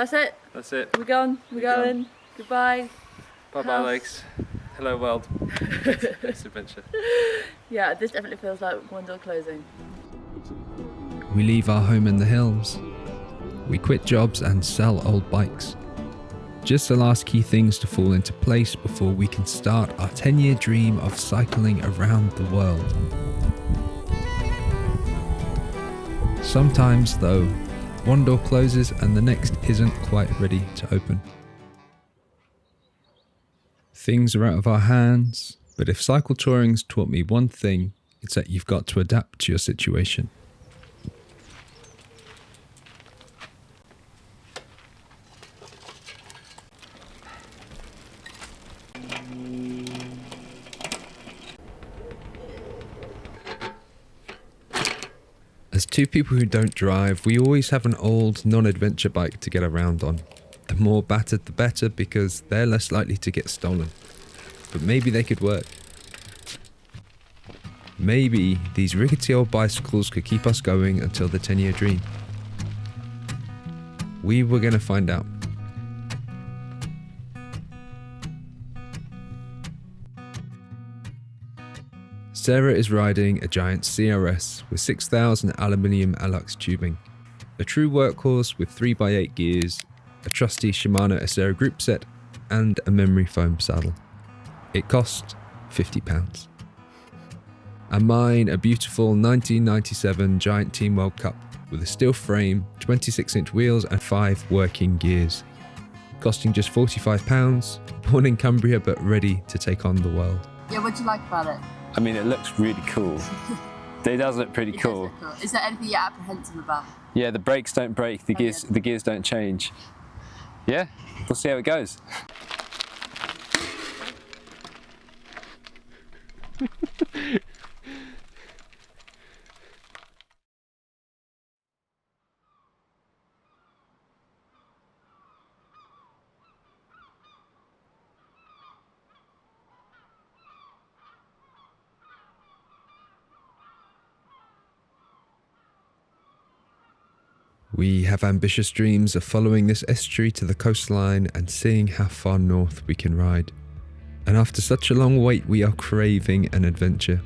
That's it. That's it. We're gone. We're going. Goodbye. Bye-bye, legs. Hello, world. Next adventure. Yeah, this definitely feels like one door closing. We leave our home in the hills. We quit jobs and sell old bikes. Just the last key things to fall into place before we can start our 10-year dream of cycling around the world. Sometimes, though, one door closes and the next isn't quite ready to open. Things are out of our hands, but if cycle touring's taught me one thing, it's that you've got to adapt to your situation. As two people who don't drive, we always have an old, non-adventure bike to get around on. The more battered the better, because they're less likely to get stolen. But maybe they could work. Maybe these rickety old bicycles could keep us going until the 10-year dream. We were going to find out. Sarah is riding a giant CRS with 6,000 aluminium Alux tubing, a true workhorse with 3x8 gears, a trusty Shimano Acera group set, and a memory foam saddle. It cost £50. And mine, a beautiful 1997 Giant Team World Cup with a steel frame, 26-inch wheels and 5 working gears. Costing just £45, born in Cumbria but ready to take on the world. Yeah, what do you like about it? I mean, it looks really cool. It does look pretty cool. Is there anything you're apprehensive about? Yeah, the brakes don't break, the gears don't change. Yeah, we'll see how it goes. We have ambitious dreams of following this estuary to the coastline and seeing how far north we can ride. And after such a long wait, we are craving an adventure.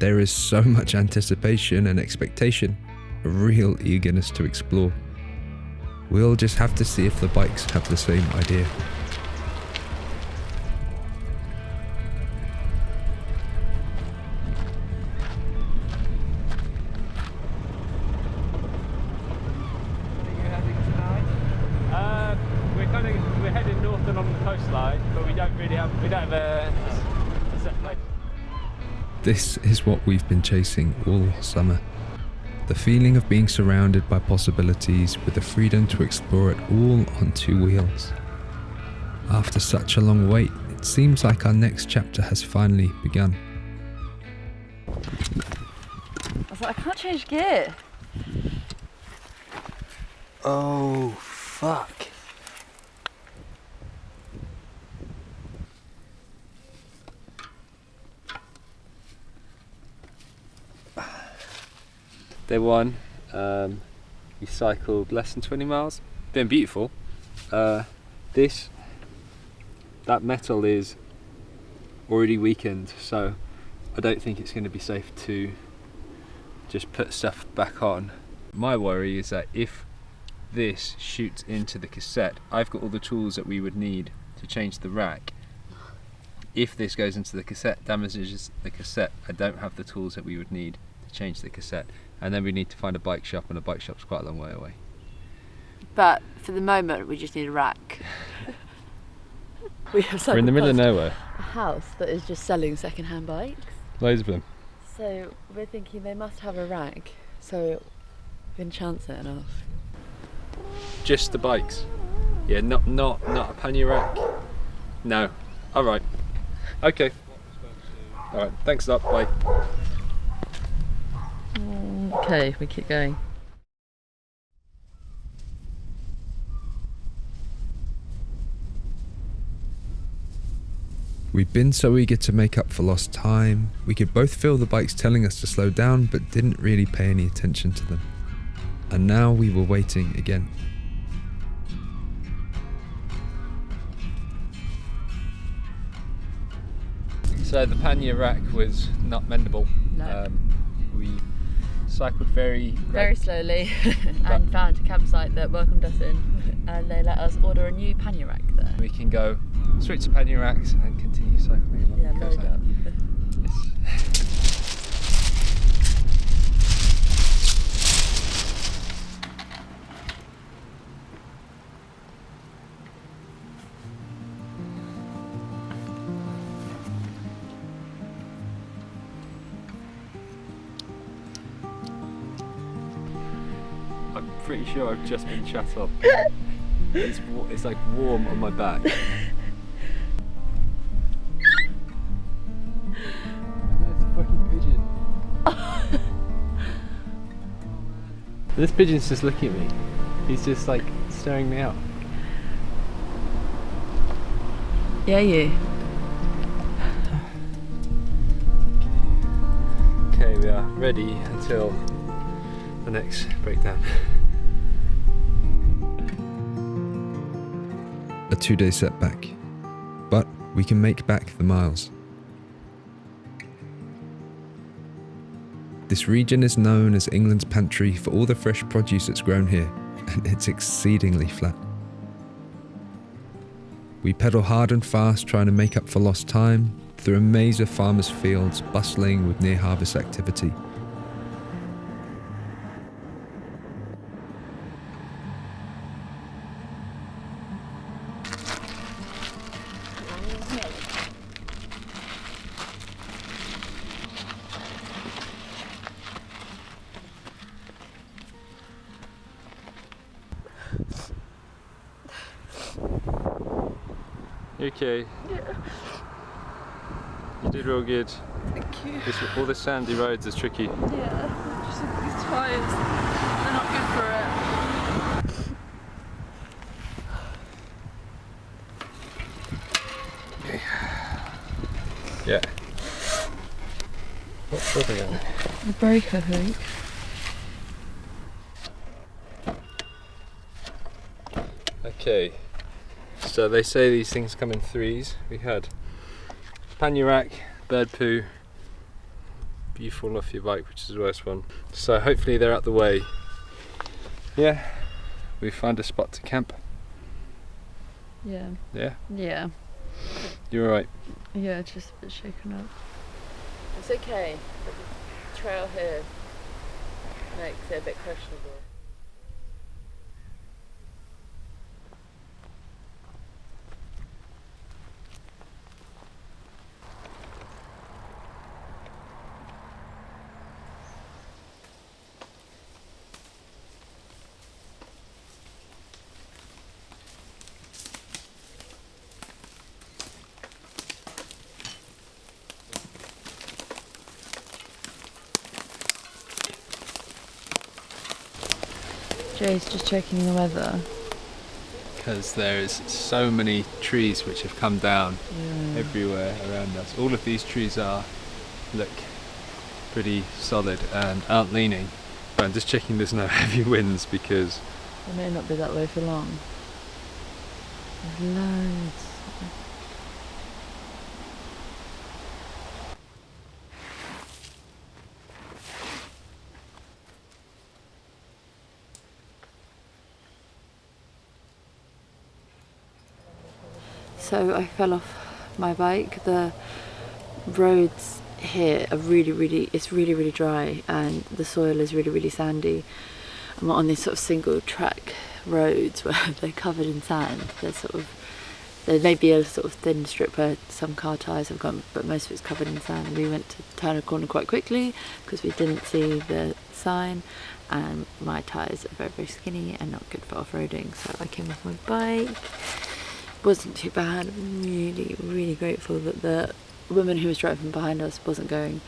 There is so much anticipation and expectation, a real eagerness to explore. We'll just have to see if the bikes have the same idea. We're heading north along the coastline, but we don't have a set place. This is what we've been chasing all summer. The feeling of being surrounded by possibilities with the freedom to explore it all on 2 wheels. After such a long wait, it seems like our next chapter has finally begun. I was like, I can't change gear. Oh, fuck. Day one, we cycled less than 20 miles. Been beautiful. That metal is already weakened, so I don't think it's going to be safe to just put stuff back on. My worry is that if this shoots into the cassette, I've got all the tools that we would need to change the rack. If this goes into the cassette, damages the cassette, I don't have the tools that we would need to change the cassette. And then we need to find a bike shop, and a bike shop's quite a long way away. But for the moment, we just need a rack. We're in the middle of nowhere. A house that is just selling second-hand bikes. Loads of them. So we're thinking they must have a rack, so we can chance it enough. Just the bikes. Yeah, not a pannier rack. No. All right. Okay. All right. Thanks a lot. Bye. Okay, we keep going. We'd been so eager to make up for lost time, we could both feel the bikes telling us to slow down but didn't really pay any attention to them. And now we were waiting again. So the pannier rack was not mendable. No. We cycled very slowly and found a campsite that welcomed us in, and they let us order a new pannier rack there. We can go switch to pannier racks and continue cycling along Yeah, the load coastline. up. Yes. I'm pretty sure I've just been shut up. It's like warm on my back. There's a fucking pigeon. This pigeon's just looking at me. He's just like staring me out. Yeah, you. Okay, we are ready until the next breakdown. A 2-day setback, but we can make back the miles. This region is known as England's pantry for all the fresh produce that's grown here, and it's exceedingly flat. We pedal hard and fast trying to make up for lost time through a maze of farmers' fields bustling with near harvest activity. You okay? Yeah. You did real good. Thank you. All the sandy roads is tricky. Yeah, just these tyres, they're not good for it. Yeah. What's stopping it? The brake, I think. Okay. So they say these things come in threes. We had pannier rack, bird poo, you fall off your bike, which is the worst one. So hopefully they're out the way. Yeah, we find a spot to camp. Yeah. Yeah, Yeah. you're alright. Yeah, just a bit shaken up. It's okay, but the trail here makes it a bit questionable. Jay's just checking the weather. Because there is so many trees which have come down Yeah. everywhere around us. All of these trees look pretty solid and aren't leaning. But I'm just checking there's no heavy winds because It may not be that way for long. There's loads. So I fell off my bike. The roads here are it's really dry, and the soil is really sandy. I'm on these sort of single track roads where they're covered in sand. There may be a sort of thin strip where some car tyres have gone, but most of it's covered in sand. We went to turn a corner quite quickly because we didn't see the sign, and my tyres are very skinny and not good for off-roading, so I came off my bike. Wasn't too bad. I'm really grateful that the woman who was driving behind us wasn't going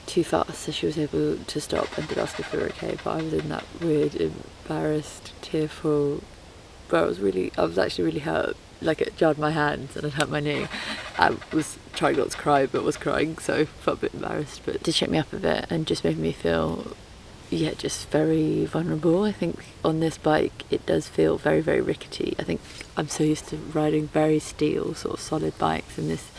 too fast, so she was able to stop and did ask if we were okay. But I was in that weird, embarrassed, tearful, where I was actually really hurt. Like, it jarred my hands and it hurt my knee. I was trying not to cry but was crying, so I felt a bit embarrassed, but it did shake me up a bit and just made me feel just very vulnerable. I think on this bike it does feel very rickety. I think I'm so used to riding very steel, sort of solid bikes, and this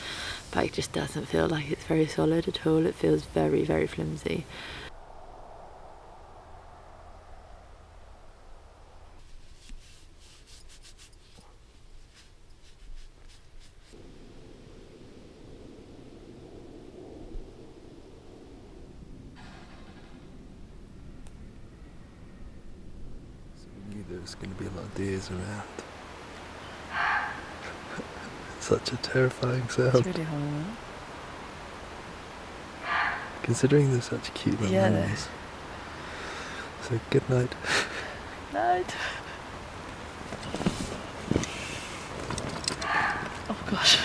bike just doesn't feel like it's very solid at all. It feels very, very flimsy. There's going to be a lot of deers around. Such a terrifying sound. It's really horrible. Considering they're such cute little animals. So good night. Night. Oh gosh.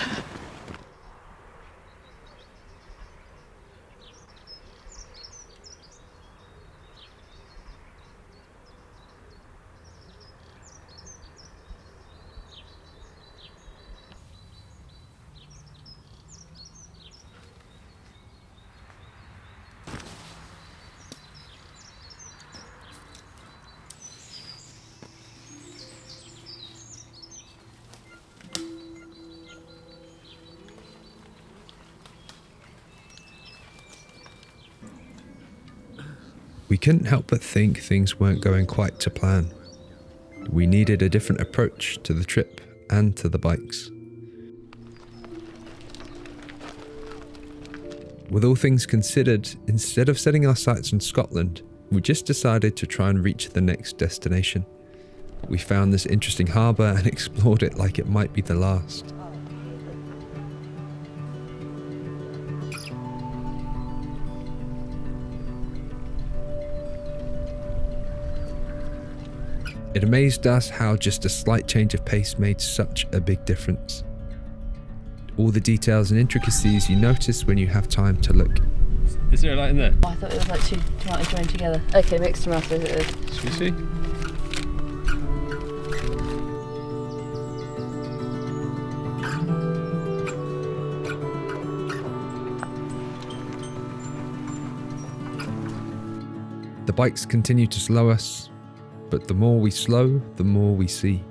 We couldn't help but think things weren't going quite to plan. We needed a different approach to the trip and to the bikes. With all things considered, instead of setting our sights on Scotland, we just decided to try and reach the next destination. We found this interesting harbour and explored it like it might be the last. It amazed us how just a slight change of pace made such a big difference. All the details and intricacies you notice when you have time to look. Is there a light in there? Oh, I thought it was like two tomatoes joined together. Okay, mixed tomatoes it is. Should we see? The bikes continue to slow us, but the more we slow, the more we see.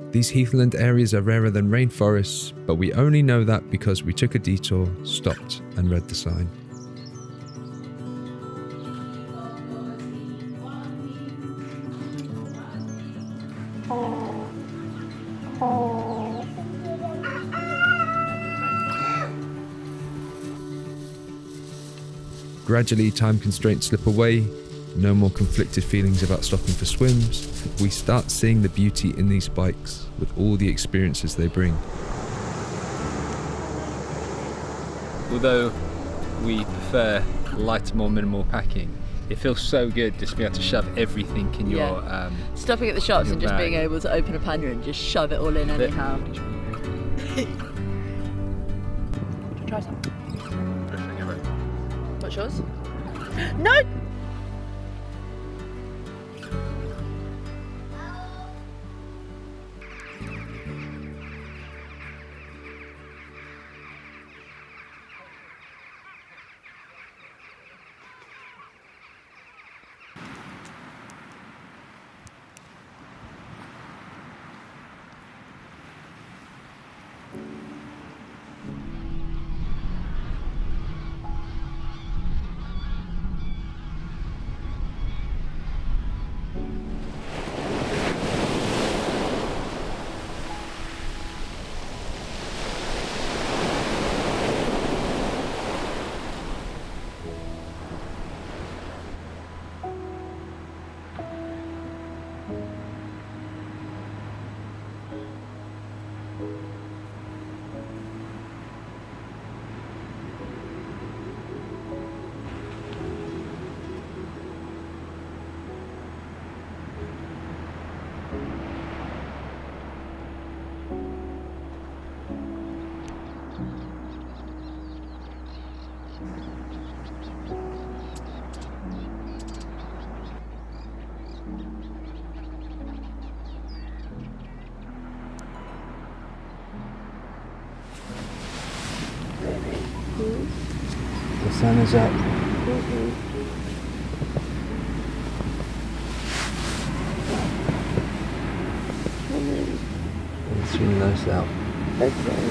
These heathland areas are rarer than rainforests, but we only know that because we took a detour, stopped and read the sign. Gradually, time constraints slip away. No more conflicted feelings about stopping for swims. We start seeing the beauty in these bikes with all the experiences they bring. Although we prefer lighter, more minimal packing, it feels so good just to be able to shove everything in your stopping at the shops your and just bag. being able to open a pannier and just shove it all in anyhow. Try some. What's yours? No! The sun is up. It's really nice out. Okay.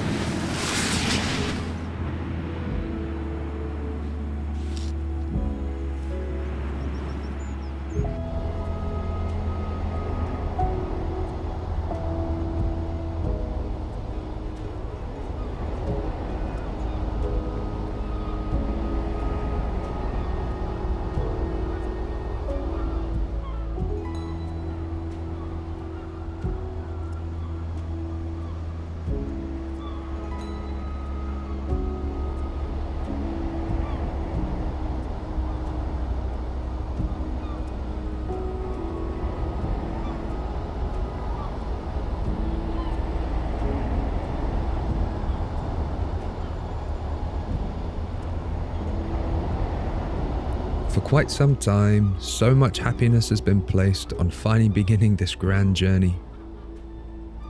For quite some time, so much happiness has been placed on finally beginning this grand journey.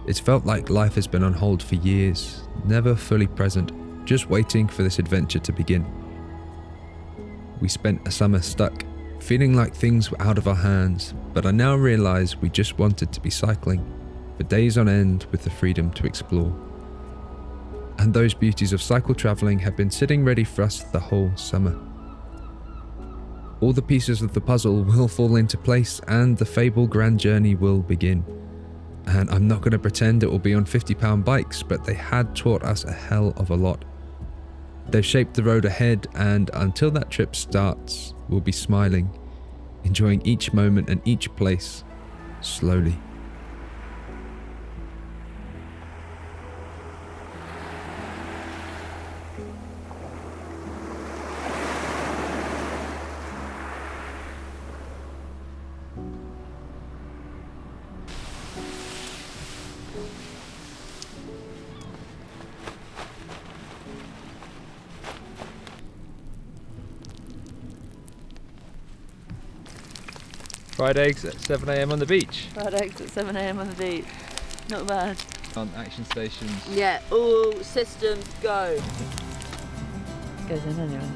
It's felt like life has been on hold for years, never fully present, just waiting for this adventure to begin. We spent a summer stuck, feeling like things were out of our hands, but I now realise we just wanted to be cycling for days on end with the freedom to explore. And those beauties of cycle travelling have been sitting ready for us the whole summer. All the pieces of the puzzle will fall into place and the fabled grand journey will begin. And I'm not going to pretend it will be on £50 bikes, but they had taught us a hell of a lot. They've shaped the road ahead, and until that trip starts, we'll be smiling, enjoying each moment and each place, slowly. Fried eggs at 7 a.m. on the beach. Fried eggs at 7 a.m. on the beach. Not bad. On action stations. Yeah, all systems go. Goes in anyway.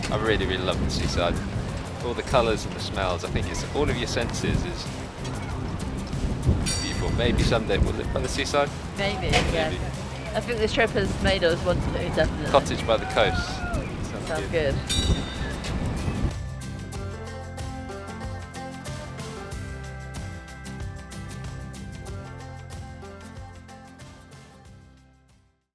I really, really love the seaside. All the colours and the smells. I think it's all of your senses is beautiful. Maybe someday we'll live by the seaside. Maybe, yeah. I think this trip has made us want to, definitely. Cottage by the coast. Sounds good.